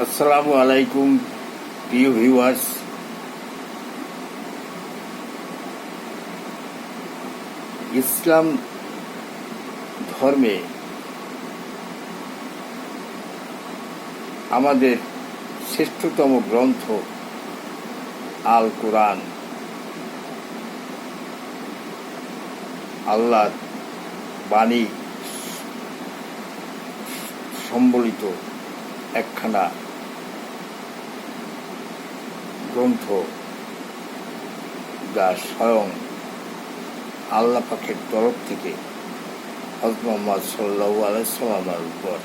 আসসালামু আলাইকুম প্রিয় ভিউয়ার্স। ইসলাম ধর্মে আমাদের শ্রেষ্ঠতম গ্রন্থ আল কোরআন আল্লাহর বাণী সম্বলিত একখানা গ্রন্থ, যা স্বয়ং আল্লাহ পাকের তরফ থেকে হযরত মুহাম্মদ সাল্লাল্লাহু আলাইহি ওয়াসাল্লামের উপর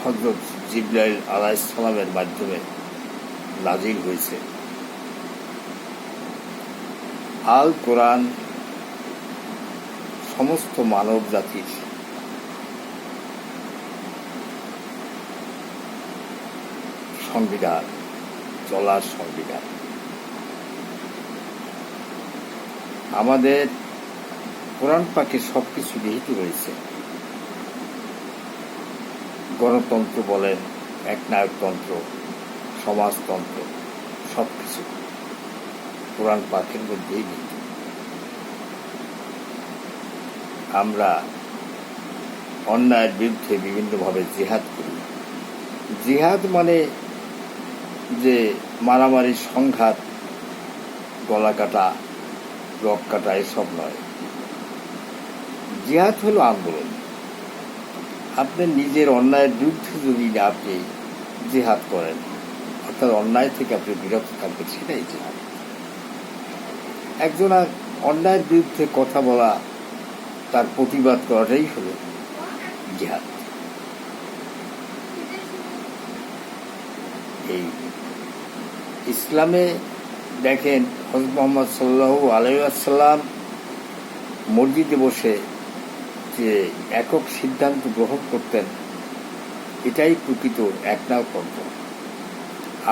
হযরত জিবরাইল আলাইহিস সালামের মাধ্যমে নাজিল হয়েছে। আল কোরআন সমস্ত মানব জাতির সংবিধান, চলার সংবিধান। আমাদের কোরআন পাকে সবকিছু নিহিত রয়েছে। গণতন্ত্র বলেন, একনায়কতন্ত্র, সমাজতন্ত্র, সবকিছু কোরআন পাকের মধ্যেই নিহিত। আমরা অন্যায়ের বিরুদ্ধে বিভিন্নভাবে জিহাদ করি। জিহাদ মানে যে মারামারি, সংঘাত, গলা কাটা, রক কাটা এসব নয়। জিহাদ হলো আন্দোলন। আপনার নিজের অন্যায়ের বিরুদ্ধে যদি আপনি জিহাদ করেন, অর্থাৎ অন্যায় থেকে আপনি বিরত থাকবেন, সেটাই জিহাদ। একজন অন্যায়ের বিরুদ্ধে কথা বলা, তার প্রতিবাদ করাটাই হলো জিহাদ। এই ইসলামে দেখেন, হযরত মুহাম্মদ সাল্লাল্লাহু আলাইহি ওয়াসাল্লাম মসজিদে বসে যে একক সিদ্ধান্ত গ্রহণ করতেন, এটাই প্রকৃত একনায়কতন্ত্র।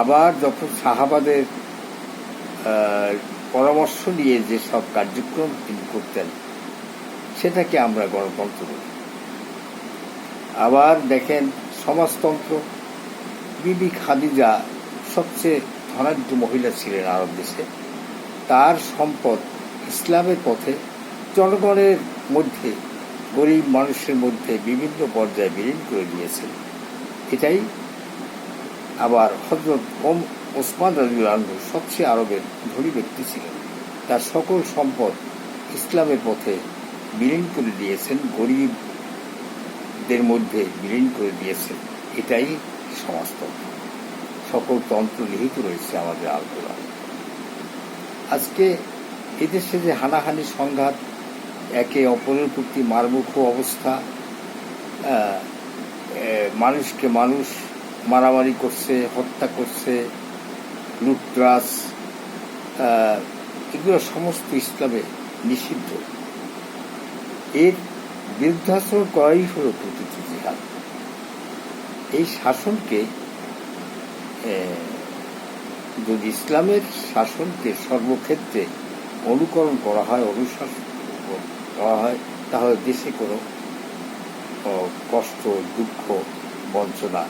আবার যখন সাহাবাদের পরামর্শ নিয়ে যে সব কার্যক্রম তিনি করতেন, সেটাকে আমরা গণতন্ত্র বলি। আবার দেখেন সমাজতন্ত্র। বিবি খাদিজা সবচেয়ে ধনাঢ্য মহিলা ছিলেন আরব দেশে। তার সম্পদ ইসলামের পথে জনগণের মধ্যে, গরিব মানুষের মধ্যে বিভিন্ন পর্যায়ে বিলীন করে দিয়েছেন। এটাই। আবার হযরত ওসমান রাদিয়াল্লাহু আনহু সবচেয়ে আরবের ধনী ব্যক্তি ছিলেন। তার সকল সম্পদ ইসলামের পথে বিলীন করে দিয়েছেন, গরিবদের মধ্যে বিলীন করে দিয়েছেন। এটাই সমাজতন্ত্র। সকল তন্ত্র নিহিত রয়েছে আমাদের আল কোরআনে। আজকে এদেশে যে হানাহানি, সংঘাত, একে অপরের প্রতি মারমুখো অবস্থা, মানুষকে মানুষ মারামারি করছে, হত্যা করছে, লুটতরাজ, এগুলো সমস্ত ইসলামে নিষিদ্ধ। এর বিরুদ্ধাচরণ করাই হল প্রকৃত জিহাদ। এই শাসনকে, যদি ইসলামের শাসনকে সর্বক্ষেত্রে অনুকরণ করা হয়, অনুশাসন করা হয়, তাহলে দেশে কোনো কষ্ট, দুঃখ, বঞ্চনা,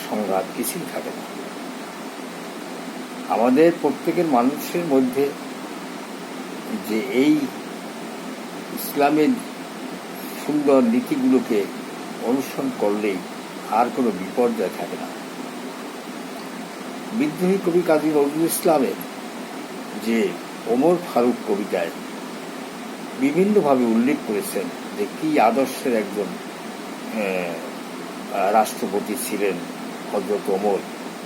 সংঘাত কিছুই থাকে না। আমাদের প্রত্যেকের মানুষের মধ্যে যে এই ইসলামের সুন্দর নীতিগুলোকে অনুসরণ করলেই আর কোনো বিপর্যয় থাকে না। বিদ্রোহী কবি কাজী নজরুল ইসলামের যে ওমর ফারুক কবিতায় বিভিন্নভাবে উল্লেখ করেছেন যে কি আদর্শের একজন রাষ্ট্রপতি ছিলেন হযরত ওমর।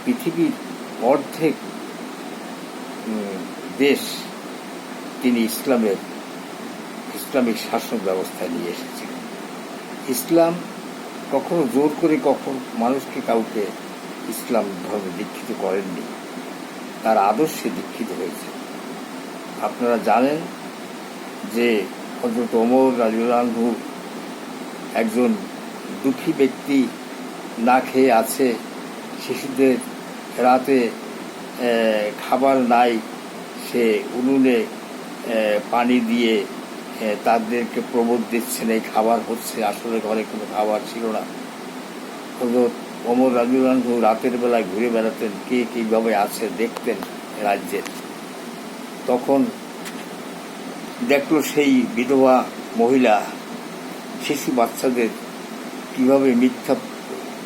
পৃথিবীর অর্ধেক দেশ তিনি ইসলামিক শাসন ব্যবস্থা নিয়ে এসেছিলেন। ইসলাম কখনো জোর করে মানুষকে কাউকে ইসলাম ধর্মে দীক্ষিত করেননি, তার আদর্শে দীক্ষিত হয়েছে। আপনারা জানেন যে হযরত ওমর রাদিয়াল্লাহু আনহু একজন দুঃখী ব্যক্তি, না খেয়ে আছে, শিশুদের রাতে খাবার নাই, সে উনুনে পানি দিয়ে তাদেরকে প্রবোধ দিচ্ছেন, এই খাবার হচ্ছে। আসলে ঘরে কোনো খাবার ছিল না। হযরত ওমর রাদিয়াল্লাহু আনহু রাতের বেলায় ঘুরে বেড়াতেন, কে কীভাবে আছে দেখতেন রাজ্যের। তখন দেখলো সেই বিধবা মহিলা শিশু বাচ্চাদের কিভাবে মিথ্যা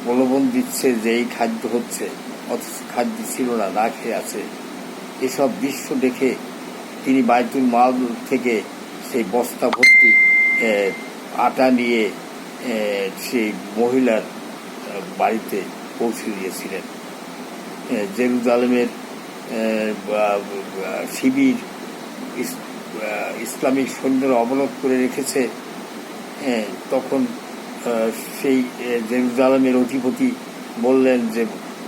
প্রলোভন দিচ্ছে যে এই খাদ্য হচ্ছে, অথচ খাদ্য ছিল না, না খেয়ে আছে। এসব দৃশ্য দেখে তিনি বাইতুল মাল থেকে সেই বস্তা ভর্তি আটা নিয়ে সেই মহিলার বাড়িতে পৌঁছে দিয়েছিলেন। জেরুজালেমের শিবির ইসলামিক সৈন্যরা অবরোধ করে রেখেছে। তখন সেই জেরুজালেমের অধিপতি বললেন যে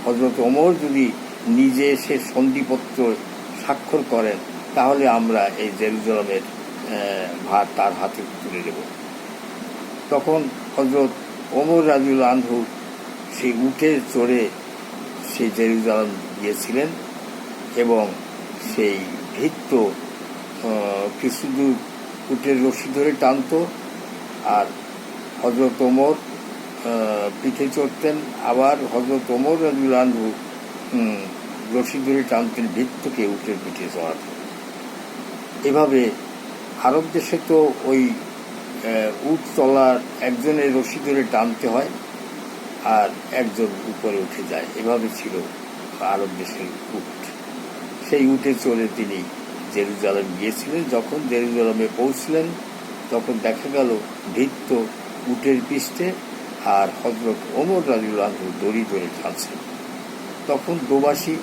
হযরত ওমর যদি নিজে এসে সন্ধিপত্র স্বাক্ষর করেন তাহলে আমরা এই জেরুজালেমের ভার তার হাতে তুলে দেব। তখন হযরত ওমর রাদিয়াল্লাহু আনহু সেই উটে চড়ে সেই জেরুজালেম গিয়েছিলেন এবং সেই ভৃত্য কিছু দূর উটের রশি ধরে টানত, আর হযরত ওমর পিঠে চড়তেন। আবার হযরত ওমর রাদিয়াল্লাহু আনহু রশি ধরে টানতেন ভৃত্যকে উটের পিঠে চড়াতেন। এভাবে আরব দেশে তো ওই উট চলার একজনের রশি ধরে টানতে হয় আর একজন উপরে উঠে যায়। এভাবে ছিল আরব দেশের উট। সেই উটে চড়ে তিনি জেরুজালেম গিয়েছিলেন। যখন জেরুজালেমে পৌঁছলেন তখন দেখা গেল ভৃত্য উটের পৃষ্ঠে আর হযরত ওমর রাদিয়াল্লাহু আনহু দড়ি ধরে টানছেন। তখন প্রবাসী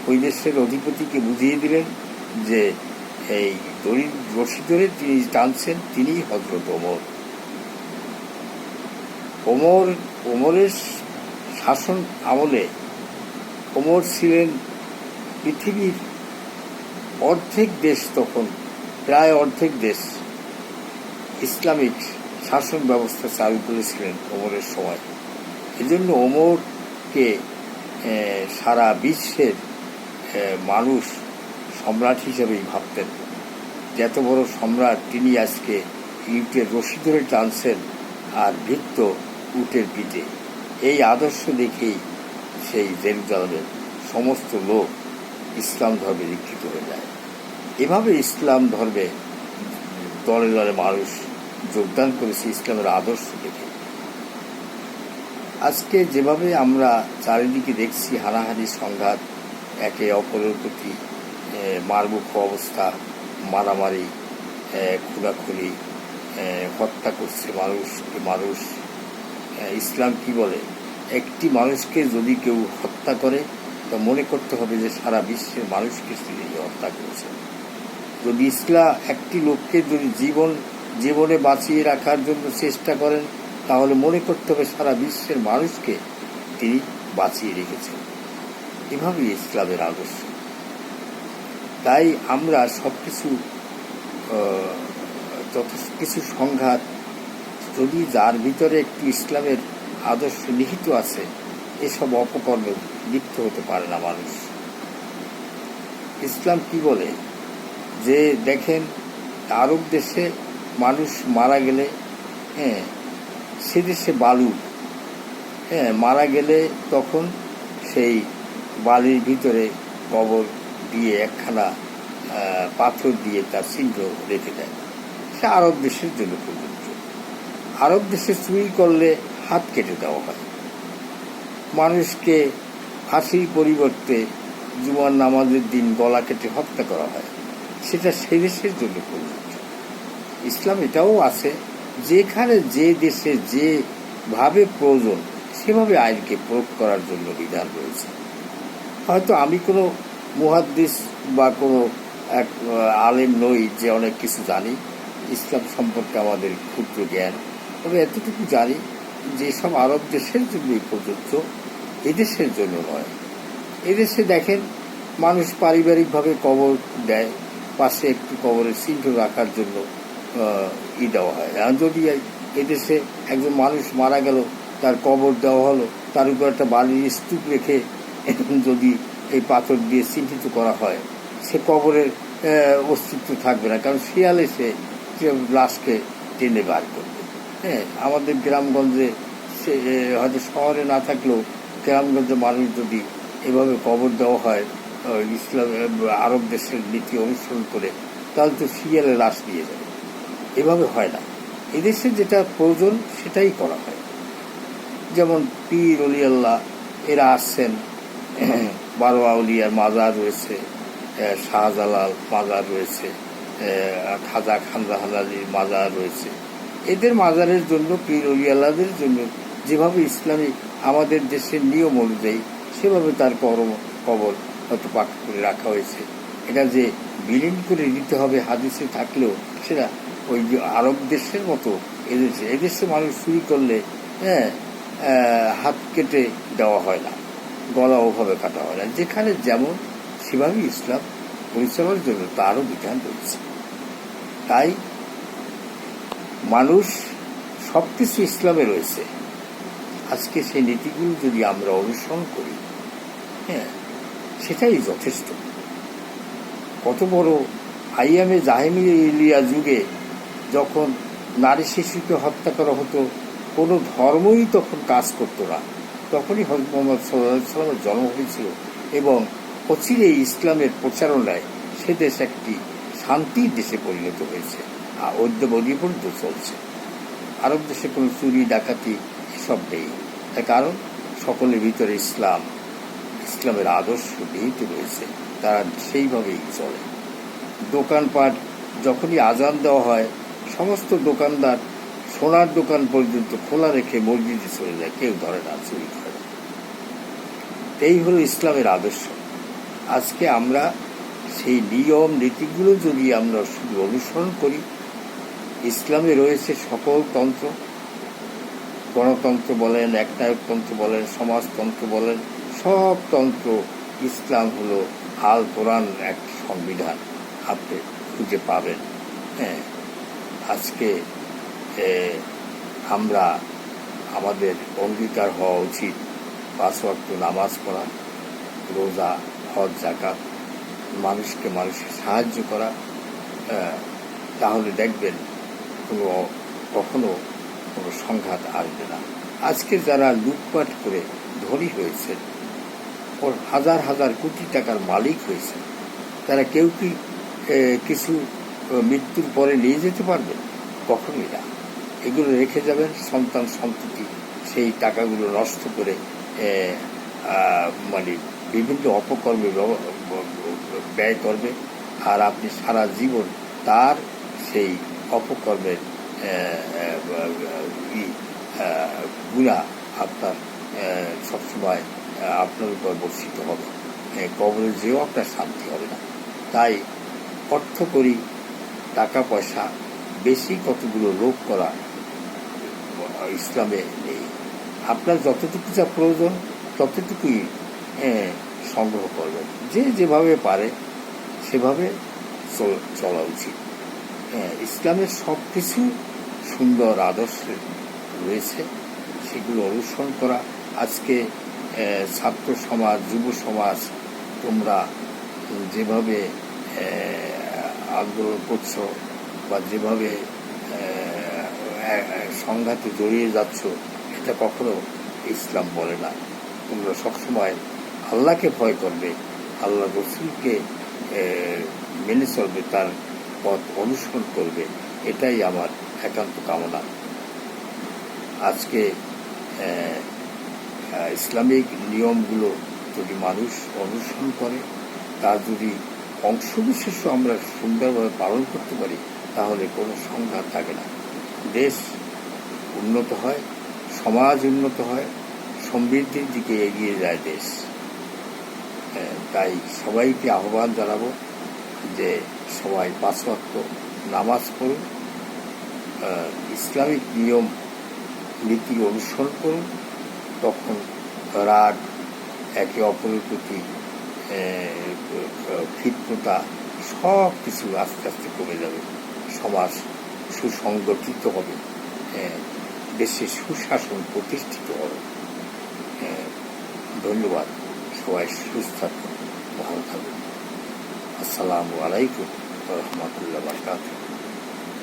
ওই দেশের অধিপতিকে বুঝিয়ে দিলেন যে এই দড়ি রশি ধরে তিনি টানছেন তিনিই হযরত ওমর। ওমরের শাসন আমলে ওমর ছিলেন পৃথিবীর অর্ধেক দেশ, তখন প্রায় অর্ধেক দেশ ইসলামিক শাসন ব্যবস্থা চালু করেছিলেন ওমরের সময়। এজন্য ওমরকে সারা বিশ্বের মানুষ সম্রাট হিসেবেই ভাবতেন। যত বড় সম্রাট তিনি আজকে উটের রশি ধরে টানছেন আর ভৃত্য উটের পিঠে। এই আদর্শ দেখেই সেই জেরুজালেমের সমস্ত লোক ইসলাম ধর্মে দীক্ষিত হয়ে যায়। এভাবে ইসলাম ধর্মে দলে দলে মানুষ যোগদান করেছে ইসলামের আদর্শ দেখে। আজকে যেভাবে আমরা চারিদিকে দেখছি হানাহানি সংঘাত, একে অপরের প্রতি মারমুখ অবস্থা, মারামারি, খুনাখুনি, হত্যা করছে মানুষকে মানুষ। ইসলাম কি বলে? একটি মানুষকে যদি কেউ হত্যা করে তা মনে করতে হবে যে সারা বিশ্বের মানুষকে তিনি হত্যা করেছেন। যদি ইসলাম একটি লোককে যদি জীবনে বাঁচিয়ে রাখার জন্য চেষ্টা করেন তাহলে মনে করতে হবে সারা বিশ্বের মানুষকে তিনি বাঁচিয়ে রেখেছেন। এভাবেই ইসলামের আদর্শ। তাই আমরা সবকিছু যত কিছু সংঘাত, যদি যার ভিতরে একটি ইসলামের আদর্শ নিহিত আছে, এসব অপকর্মে লিপ্ত হতে পারে না মানুষ। ইসলাম কি বলে যে দেখেন আরব দেশে মানুষ মারা গেলে সে দেশে বালু মারা গেলে তখন সেই বালির ভিতরে কবর দিয়ে একখানা পাথর দিয়ে তার চিহ্ন রেখে দেয়। সে আরব দেশের জন্য প্রযোজ্য। আরব দেশে চুরি করলে হাত কেটে দেওয়া হয়। মানুষকে ফাঁসির পরিবর্তে জুমার নামাজের দিন গলা কেটে হত্যা করা হয়। সেটা সেই দেশের জন্য প্রযোজ্য। ইসলাম এটাও আছে, যেখানে যে দেশে যেভাবে প্রয়োজন সেভাবে আইনকে প্রয়োগ করার জন্য বিধান রয়েছে। হয়তো আমি কোনো মুহাদ্দিস বা কোনো এক আলেম নই যে অনেক কিছু জানি, ইসলাম সম্পর্কে আমাদের ক্ষুদ্র জ্ঞান, তবে এতটুকু জানি যে সব আরব দেশের জন্যই প্রযোজ্য, এদেশের জন্য নয়। এদেশে দেখেন মানুষ পারিবারিকভাবে কবর দেয়, পাশে একটু কবরের চিহ্ন রাখার জন্য দেওয়া হয়। আর যদি এদেশে একজন মানুষ মারা গেল, তার কবর দেওয়া হলো, তার উপর একটা বালির স্তূপ রেখে যদি এই পাথর দিয়ে চিহ্নিত করা হয়, সে কবরের অস্তিত্ব থাকবে না, কারণ শিয়াল এসে যে লাশকে টেনে বার করবে। হ্যাঁ, আমাদের গ্রামগঞ্জে সে হয়তো শহরে না থাকলেও গ্রামগঞ্জে মানুষ যদি এভাবে কবর দেওয়া হয় ইসলাম আরব দেশের নীতি অনুসরণ করে, তাহলে তো সিরিয়ালে লাশ নিয়ে যাবে। এভাবে হয় না। এদেশে যেটা প্রয়োজন সেটাই করা হয়। যেমন পীর অলি আল্লাহ এরা আসছেন, 12 আউলিয়ার মাজার রয়েছে, শাহজালাল মাজার রয়েছে, খাজা খানজাহান আলীর মাজার রয়েছে। এদের মাজারের জন্য, পীর অলি আল্লাহদের জন্য যেভাবে ইসলামী আমাদের দেশের নিয়ম অনুযায়ী সেভাবে তার কবর হয়তো পাক করে রাখা হয়েছে। এটা যে বিলীন করে দিতে হবে হাদিসে থাকলেও সেটা ওই যে আরব দেশের মতো এদেশে মানুষ চুরি করলে হাত কেটে দেওয়া হয় না, গলা ওভাবে কাটা হয় না। যেখানে যেমন সেভাবেই ইসলাম পরিচালনার জন্য তারও বিধান রয়েছে। তাই মানুষ সব কিছু ইসলামে রয়েছে। আজকে সেই নীতিগুলো যদি আমরা অনুসরণ করি, সেটাই যথেষ্ট। কত বড় আইয়ামে জাহেমিলিয়া যুগে যখন নারী শিশুকে হত্যা করা হতো, কোনো ধর্মই তখন কাজ করতো না, তখনই হযরত মুহাম্মদ সাল্লাল্লাহু আলাইহি ওয়াসাল্লামের জন্ম হয়েছিল এবং অচিরে ইসলামের প্রচারণায় সে দেশ একটি শান্তির দেশে পরিণত হয়েছে, অদ্যাবধি পর্যন্ত চলছে। আরব দেশে কোনো চুরি ডাকাতি এসব নেই, তার কারণ সকলের ভিতরে ইসলামের আদর্শ নিহিত রয়েছে, তারা সেইভাবেই চলে। দোকানপাট যখনই আজান দেওয়া হয়, সমস্ত দোকানদার সোনার দোকান পর্যন্ত খোলা রেখে মসজিদে চলে যায়, কেউ ধরে না, চুরি করে না। এই হলো ইসলামের আদর্শ। আজকে আমরা সেই নিয়ম নীতিগুলো যদি আমরা শুধু অনুসরণ করি, ইসলামে রয়েছে সকল তন্ত্র, গণতন্ত্র বলেন, একনায়কতন্ত্র বলেন, সমাজতন্ত্র বলেন, সব তন্ত্র ইসলাম হলো আল কোরআন এক সংবিধান, আপনি খুঁজে পাবেন। আজকে আমরা আমাদের অঙ্গীকার হওয়া উচিত 5 ওয়াক্ত নামাজ পড়া, রোজা, হজ, যাকাত, মানুষের সাহায্য করা। তাহলে দেখবেন কখনো কোনো সংঘাত আসবে না। আজকে যারা লুটপাট করে ধনী হয়েছেন, হাজার হাজার কোটি টাকার মালিক হয়েছে, তারা কেউ কি কিছু মৃত্যুর পরে নিয়ে যেতে পারবেন? কখনোই না। এগুলো রেখে যাবেন, সন্তান সন্ততি সেই টাকাগুলো নষ্ট করে বিভিন্ন অপকর্মে ব্যয় করবে, আর আপনি সারা জীবন তার সেই অপকর্মের গুণা আপনার সবসময় আপনার উপর বর্ষিত হবে। কবরে যেও আপনার শান্তি হবে না। তাই অর্থ করি, টাকা পয়সা বেশি কতগুলো লোভ করা ইসলামে নেই। আপনার যতটুকু যা প্রয়োজন ততটুকুই সংগ্রহ করবেন। যে যেভাবে পারে সেভাবে চলা উচিত। ইসলামের সব কিছু সুন্দর আদর্শ রয়েছে, সেগুলো অনুসরণ করা। আজকে ছাত্র সমাজ, যুব সমাজ, তোমরা যেভাবে আন্দোলন করছো বা যেভাবে সংঘাতে জড়িয়ে যাচ্ছ, এটা কখনো ইসলাম বলে না। তোমরা সবসময় আল্লাহকে ভয় করবে, আল্লাহ রসুলকে মেনে চলবে, তার পথ অনুসরণ করবে, এটাই আমার একান্ত কামনা। আজকে ইসলামিক নিয়মগুলো যদি মানুষ অনুসরণ করে, তার যদি অংশবিশেষও আমরা সুন্দরভাবে পালন করতে পারি, তাহলে কোনো সংঘাত থাকে না। দেশ উন্নত হয়, সমাজ উন্নত হয়, সমৃদ্ধির দিকে এগিয়ে যায় দেশ। তাই সবাইকে আহ্বান জানাবো যে সবাই 5 ওয়াক্ত নামাজ পড়ুন, ইসলামিক নিয়ম নীতি অনুসরণ করুন। তখন রাগ, একে অপরের প্রতি ক্ষিপ্রতা, সব কিছু আস্তে আস্তে কমে যাবে। সমাজ সুসংগঠিত হবে, দেশে সুশাসন প্রতিষ্ঠিত হবে। ধন্যবাদ। সবাই সুস্থ থাকুন, ভালো থাকুন। আসসালামু আলাইকুম ওয়া রাহমাতুল্লাহি ওয়া বারাকাতুহু।